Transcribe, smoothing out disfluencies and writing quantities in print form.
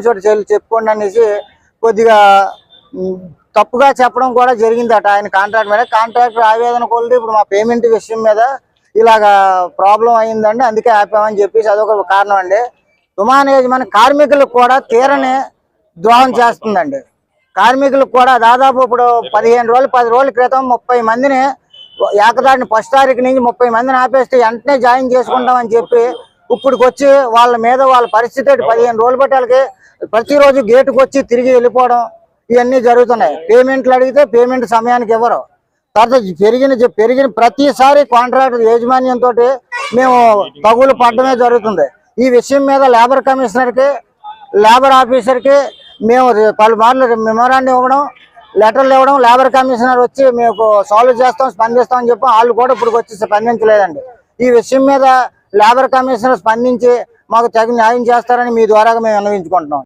చోట చెప్పుకోండి అనేసి కొద్దిగా తప్పుగా చెప్పడం కూడా జరిగిందట ఆయన కాంట్రాక్ట్ మీద. కాంట్రాక్టర్ ఆవేదన కొలిది ఇప్పుడు మా పేమెంట్ విషయం మీద ఇలాగా ప్రాబ్లం అయిందండి, అందుకే ఆపామని చెప్పేసి అదొక కారణం అండి. తుమాన్ యజమాని కార్మికులకు కూడా తీరని ద్రోహం చేస్తుందండి. కార్మికులకు కూడా దాదాపు ఇప్పుడు 10 రోజుల క్రితం 30 మందిని ఏకదాటిని ఫస్ట్ తారీఖు నుంచి 30 మందిని ఆపేస్తే వెంటనే జాయిన్ చేసుకుంటామని చెప్పి ఇప్పుడుకి వచ్చి వాళ్ళ మీద వాళ్ళ పరిస్థితి 15 రోజులు బట్టి ప్రతిరోజు గేటుకు వచ్చి తిరిగి వెళ్ళిపోవడం ఇవన్నీ జరుగుతున్నాయి. పేమెంట్లు అడిగితే పేమెంట్ సమయానికి ఇవ్వరు. తర్వాత పెరిగిన ప్రతిసారి కాంట్రాక్టర్ యాజమాన్యంతో మేము తగులు పడడమే జరుగుతుంది. ఈ విషయం మీద లేబర్ కమిషనర్కి లేబర్ ఆఫీసర్కి మేము పలుమార్లు మెమోరాండం ఇవ్వడం, లెటర్లు ఇవ్వడం, లేబర్ కమిషనర్ వచ్చి మేము సాల్వ్ చేస్తాం స్పందిస్తాం అని చెప్పి వాళ్ళు కూడా ఇప్పుడు వచ్చి స్పందించలేదండి. ఈ విషయం మీద లేబర్ కమిషనర్ స్పందించి మాకు తగిన న్యాయం చేస్తారని మీ ద్వారా మేము విన్నవించుకుంటున్నాం.